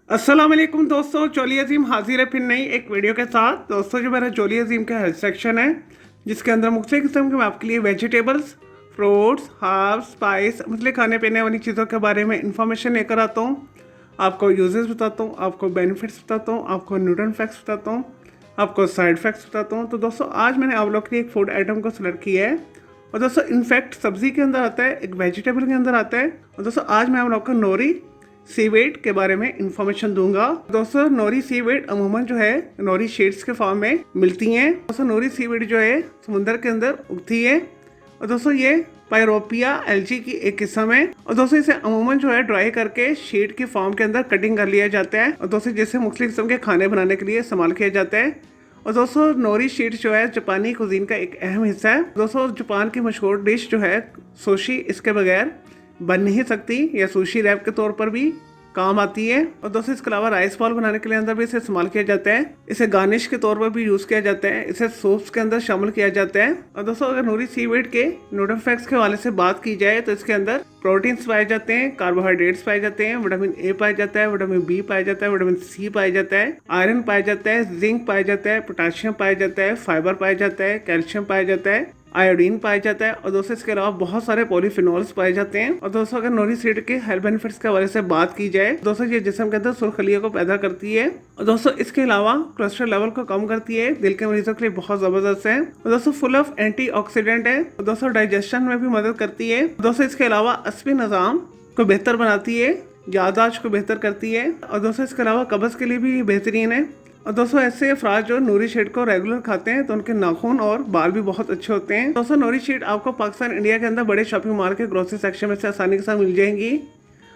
अस्सलाम वालेकुम दोस्तों, चोली अजीम हाजिर है फिर नई एक वीडियो के साथ। दोस्तों, जो मेरा चोली अजीम का हेल्थ सेक्शन है, जिसके अंदर मुख्तलिफ किस्म के मैं आपके लिए वेजिटेबल्स, फ्रूट्स, हर्ब्स, स्पाइस, मतलब खाने पीने वाली चीज़ों के बारे में इंफॉर्मेशन लेकर आता हूँ। आपको यूजेस बताता हूँ, आपको बेनिफिट्स बताता हूँ, आपको न्यूट्रन फैक्ट्स बताता हूँ, आपको साइड फैक्ट्स बताता हूँ। तो दोस्तों, आज मैंने आप लोग के लिए एक फूड आइटम को सेलेक्ट किया है। और दोस्तों, इनफैक्ट सब्जी के अंदर आता है, एक वेजिटेबल के अंदर आता है। और दोस्तों, आज मैं आप लोग को नोरी सीवेड के बारे में इंफॉर्मेशन दूंगा। दोस्तों, नोरी सीवेड अमूमन जो है नोरी शेड्स के फॉर्म में मिलती हैं। दोस्तों, नोरी सीवेड जो है समुद्र के अंदर उगती है। और दोस्तों, ये पायरोपिया एल्जी की एक किस्म है। और दोस्तों, इसे अमूमन जो है ड्राई करके शीट की फॉर्म के अंदर कटिंग कर लिया जाता है। और दोस्तों, जिसे मुख्तलिफ किस्म के खाने बनाने के लिए इस्तेमाल किया जाता है। और दोस्तों, नोरी शीट जो है जापानी कुजीन का एक अहम हिस्सा है। दोस्तों, जापान की मशहूर डिश जो है सुशी, इसके बगैर बन नहीं सकती। या सुशी रैप के तौर पर भी काम आती है। और दोस्तों, इसके अलावा राइस बॉल बनाने के लिए अंदर भी इसे इस्तेमाल किया जाता है। इसे गार्निश के तौर पर भी यूज किया जाता है। इसे सूप्स के अंदर शामिल किया जाता है। और दोस्तों, अगर नोरी सीवेड के न्यूट्रिएंट फैक्ट्स के हवाले से बात की जाए तो इसके अंदर प्रोटीन्स पाए जाते हैं, कार्बोहाइड्रेट्स पाए जाते हैं, विटामिन ए पाया जाता है, विटामिन बी पाया जाता है, विटामिन सी पाया जाता है, आयरन पाया जाता है, जिंक पाया जाता है, पोटेशियम पाया जाता है, फाइबर पाया जाता है, कैल्शियम पाया जाता है, आयोडीन पाया जाता है। और दोस्तों, इसके अलावा बहुत सारे पॉलीफिनॉल्स पाए जाते हैं। और दोस्तों, अगर नोरी सीड के हेल्थ बेनिफिट्स के हवाले से बात की जाए, दोस्तों ये जिस्म के अंदर सुर्खलियों को पैदा करती है। और दोस्तों, इसके अलावा कोलेस्ट्रॉल लेवल को कम करती है। दिल के मरीजों के लिए बहुत जबरदस्त है। और दोस्तों, फुल ऑफ एंटीऑक्सीडेंट है। और दोस्तों, डाइजेशन में भी मदद करती है। दोस्तों, इसके अलावा अस्बी निज़ाम को बेहतर बनाती है, याददाश्त को बेहतर करती है। और दोस्तों, इसके अलावा कब्ज के लिए भी बेहतरीन है। और दोस्तों, ऐसे अफराद जो नोरी शीट को रेगुलर खाते हैं तो उनके नाखून और बाल भी बहुत अच्छे होते हैं। दोस्तों, नोरी शीट आपको पाकिस्तान इंडिया के अंदर बड़े शॉपिंग मॉल के ग्रोसरी सेक्शन में से आसानी के साथ मिल जाएंगी।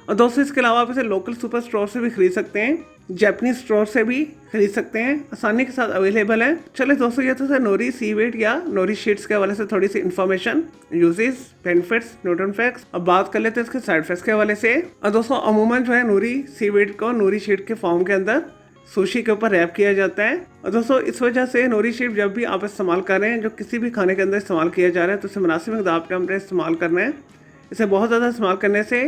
और दोस्तों, इसके अलावा आप इसे लोकल सुपर स्टोर से भी खरीद सकते हैं, जापानीज स्टोर से भी खरीद सकते हैं, आसानी के साथ अवेलेबल है। चले दोस्तों, ये तो नोरी सीवेड या नोरी शीट्स के हवाले से थोड़ी सी information, uses, benefits, nutrient facts. अब बात कर लेते हैं इसके साइड इफेक्ट्स के हवाले से। और दोस्तों, अमूमन जो है नोरी सीवेड को नोरी शीट के फॉर्म के अंदर सुशी के ऊपर रैप किया जाता है। और दोस्तों, इस वजह से नोरी शीट जब भी आप इस्तेमाल कर रहे हैं, जो किसी भी खाने के अंदर इस्तेमाल किया जा रहा है, तो इसे मुनासिब मिक़दार पे हमने इस्तेमाल करना है। इसे बहुत ज़्यादा इस्तेमाल करने से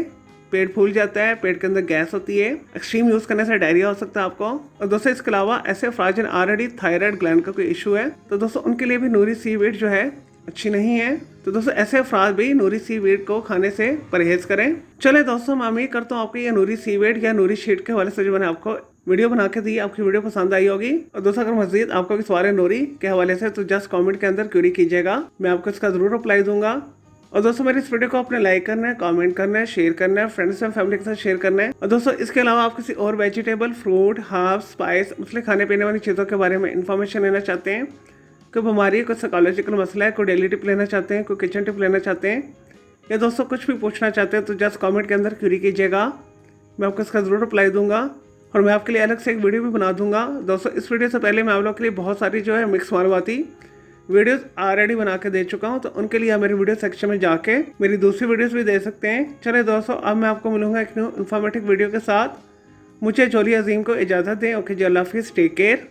पेट फूल जाता है, पेट के अंदर गैस होती है। एक्सट्रीम यूज़ करने से डायरिया हो सकता है आपको। और दोस्तों, इसके अलावा ऐसे अफराद जिन ऑलरेडी थायराइड ग्लैंड का कोई इशू है, तो दोस्तों उनके लिए भी नोरी सीवेड जो है अच्छी नहीं है। तो दोस्तों, ऐसे अफराद भी नोरी सीवेड को खाने से परहेज करें। चले दोस्तों, मैं उम्मीद करता हूँ आपकी ये नोरी सीवेड या नोरी शीट के हवाले से जो मैंने आपको वीडियो बना के दी, आपकी वीडियो पसंद आई होगी। और दोस्तों, अगर मजीद आपको कोई सवाल है नोरी के हवाले से तो जस्ट कमेंट के अंदर क्वेरी कीजिएगा, मैं आपको इसका जरूर रिप्लाई दूंगा। और दोस्तों, मेरी इस वीडियो को आपने लाइक करना है, कमेंट करना है, शेयर करना है, फ्रेंड्स एंड फैमिली के साथ शेयर करना है। और दोस्तों, इसके अलावा आप किसी और वेजिटेबल, फ्रूट, हर्ब्स, स्पाइस, मतलब खाने पीने वाली चीज़ों के बारे में इंफॉर्मेशन लेना चाहते हैं, कोई बीमारी है, कोई साइकोलॉजिकल मसला है, कोई डेली टिप लेना चाहते हैं, कोई किचन टिप लेना चाहते हैं, या दोस्तों कुछ भी पूछना चाहते हैं, तो जस्ट कमेंट के अंदर क्वेरी कीजिएगा, मैं आपको इसका ज़रूर रिप्लाई दूंगा। और मैं आपके लिए अलग से एक वीडियो भी बना दूंगा। दोस्तों, इस वीडियो से पहले मैं आप लोग के लिए बहुत सारी जो है मिक्स मालूमाती वीडियोस ऑलरेडी बना के दे चुका हूं, तो उनके लिए आप मेरे वीडियो सेक्शन में जाके मेरी दूसरी वीडियोस भी दे सकते हैं। चले दोस्तों, अब मैं आपको मिलूंगा एक न्यू इन्फॉर्मेटिव वीडियो के साथ। मुझे चोली अजीम को इजाज़त दें। ओके जी, अल्लाह हाफिज़, टेक केयर।